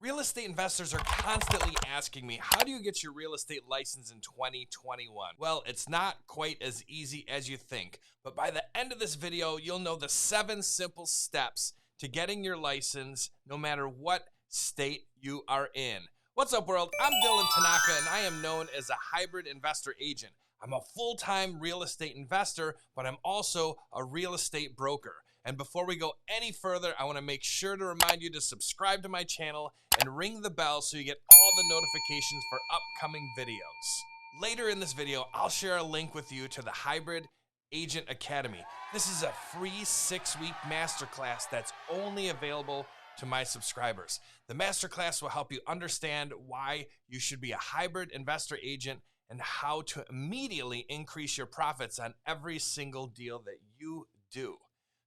Real estate investors are constantly asking me, how do you get your real estate license in 2021? Well, it's not quite as easy as you think, but by the end of this video, you'll know the 7 simple steps to getting your license no matter what state you are in. What's up, world? I'm Dylan Tanaka, and I am known as a hybrid investor agent. I'm a full-time real estate investor, but I'm also a real estate broker. And before we go any further, I want to make sure to remind you to subscribe to my channel and ring the bell so you get all the notifications for upcoming videos. Later in this video, I'll share a link with you to the Hybrid Agent Academy. This is a free 6-week masterclass that's only available to my subscribers. The masterclass will help you understand why you should be a hybrid investor agent and how to immediately increase your profits on every single deal that you do.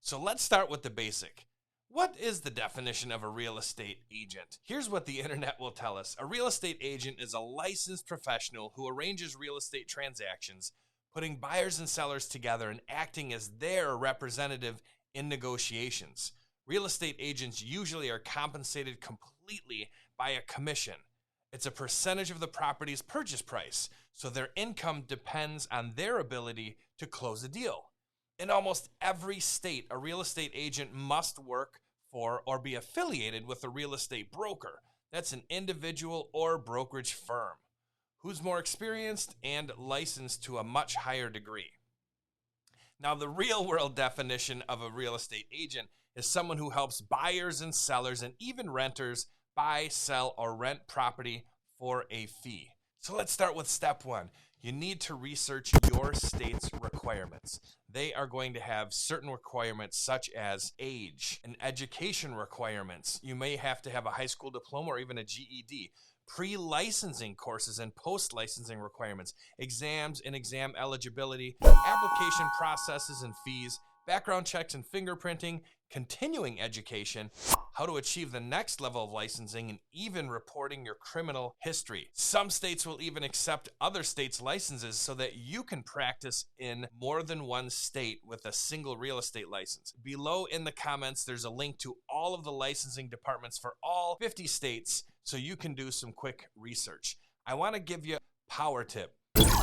So let's start with the basic. What is the definition of a real estate agent? Here's what the internet will tell us. A real estate agent is a licensed professional who arranges real estate transactions, putting buyers and sellers together and acting as their representative in negotiations. Real estate agents usually are compensated completely by a commission. It's a percentage of the property's purchase price, so their income depends on their ability to close a deal. In almost every state, a real estate agent must work for or be affiliated with a real estate broker. That's an individual or brokerage firm who's more experienced and licensed to a much higher degree. Now, the real-world definition of a real estate agent is someone who helps buyers and sellers and even renters buy, sell, or rent property for a fee. So let's start with step 1. You need to research your state's requirements. They are going to have certain requirements such as age and education requirements. You may have to have a high school diploma or even a GED. Pre-licensing courses and post-licensing requirements, exams and exam eligibility, application processes and fees, background checks and fingerprinting, continuing education, how to achieve the next level of licensing, and even reporting your criminal history. Some states will even accept other states' licenses so that you can practice in more than one state with a single real estate license. Below in the comments, there's a link to all of the licensing departments for all 50 states so you can do some quick research. I want to give you a power tip.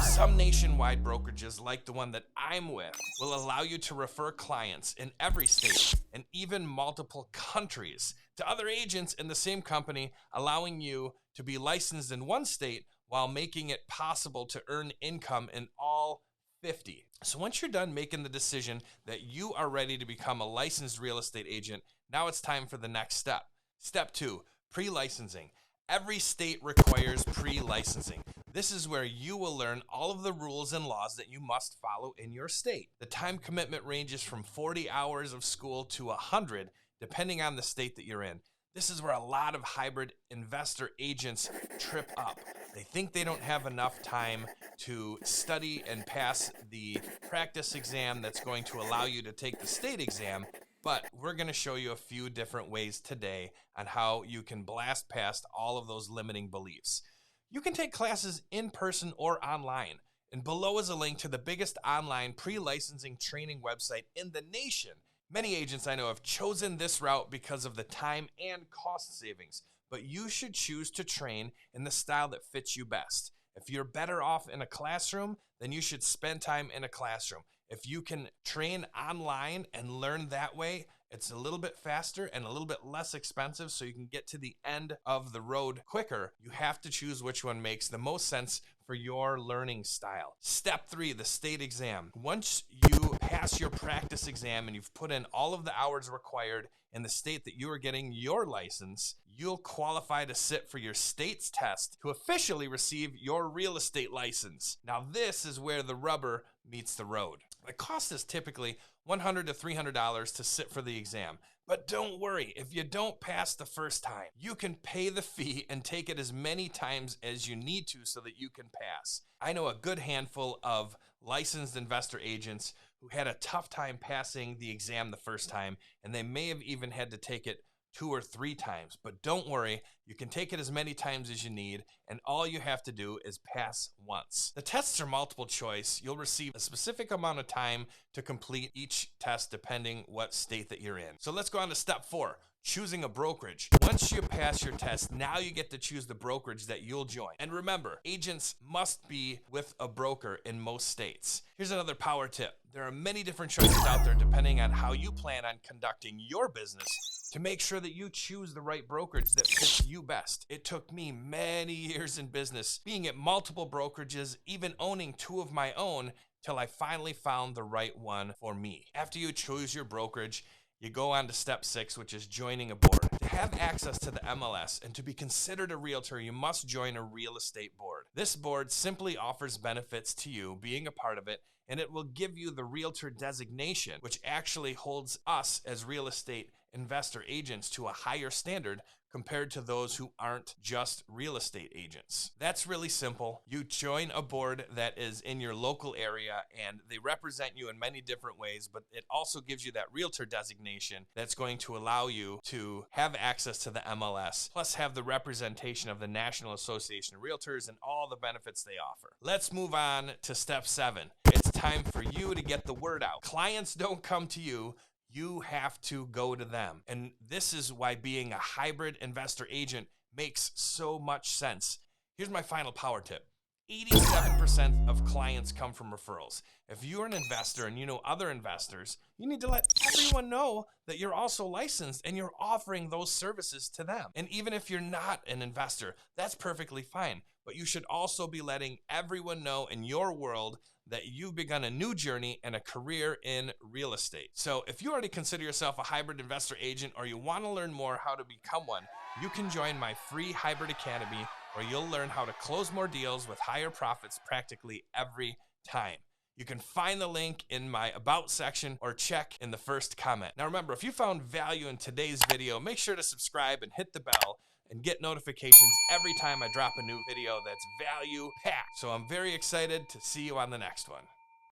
Some nationwide brokerages, like the one that I'm with, will allow you to refer clients in every state and even multiple countries to other agents in the same company, allowing you to be licensed in one state while making it possible to earn income in all 50. So once you're done making the decision that you are ready to become a licensed real estate agent, now it's time for the next step. Step 2, pre-licensing. Every state requires pre-licensing. This is where you will learn all of the rules and laws that you must follow in your state. The time commitment ranges from 40 hours of school to 100, depending on the state that you're in. This is where a lot of hybrid investor agents trip up. They think they don't have enough time to study and pass the practice exam that's going to allow you to take the state exam. But we're going to show you a few different ways today on how you can blast past all of those limiting beliefs. You can take classes in person or online. And below is a link to the biggest online pre-licensing training website in the nation. Many agents I know have chosen this route because of the time and cost savings, but you should choose to train in the style that fits you best. If you're better off in a classroom, then you should spend time in a classroom. If you can train online and learn that way, it's a little bit faster and a little bit less expensive, so you can get to the end of the road quicker. You have to choose which one makes the most sense for your learning style. Step 3, the state exam. Once you pass your practice exam and you've put in all of the hours required in the state that you are getting your license, you'll qualify to sit for your state's test to officially receive your real estate license. Now, this is where the rubber meets the road. The cost is typically $100 to $300 to sit for the exam. But don't worry, if you don't pass the first time, you can pay the fee and take it as many times as you need to so that you can pass. I know a good handful of licensed investor agents who had a tough time passing the exam the first time, and they may have even had to take it 2 or 3 times. But don't worry, you can take it as many times as you need, and all you have to do is pass once. The tests are multiple choice. You'll receive a specific amount of time to complete each test depending what state that you're in. So let's go on to step 4. choosing a brokerage. Once you pass your test, now you get to choose the brokerage that you'll join. And remember, agents must be with a broker in most states. Here's another power tip. There are many different choices out there depending on how you plan on conducting your business to make sure that you choose the right brokerage that fits you best. It took me many years in business, being at multiple brokerages, even owning 2 of my own, till I finally found the right one for me. After you choose your brokerage, you go on to step 6, which is joining a board. To have access to the MLS and to be considered a realtor, you must join a real estate board. This board simply offers benefits to you being a part of it, and it will give you the realtor designation, which actually holds us as real estate investor agents to a higher standard compared to those who aren't just real estate agents. That's really simple. You join a board that is in your local area, and they represent you in many different ways, but it also gives you that realtor designation that's going to allow you to have access to the MLS, plus have the representation of the National Association of Realtors and all the benefits they offer. Let's move on to step 7. It's time for you to get the word out. Clients don't come to you. You have to go to them. And this is why being a hybrid investor agent makes so much sense. Here's my final power tip. 87% of clients come from referrals. If you're an investor and you know other investors, you need to let everyone know that you're also licensed and you're offering those services to them. And even if you're not an investor, that's perfectly fine. But you should also be letting everyone know in your world that you've begun a new journey and a career in real estate. So if you already consider yourself a hybrid investor agent or you want to learn more how to become one, you can join my free Hybrid Academy, where you'll learn how to close more deals with higher profits practically every time. You can find the link in my About section or check in the first comment. Now remember, if you found value in today's video, make sure to subscribe and hit the bell and get notifications every time I drop a new video that's value packed. So I'm very excited to see you on the next one.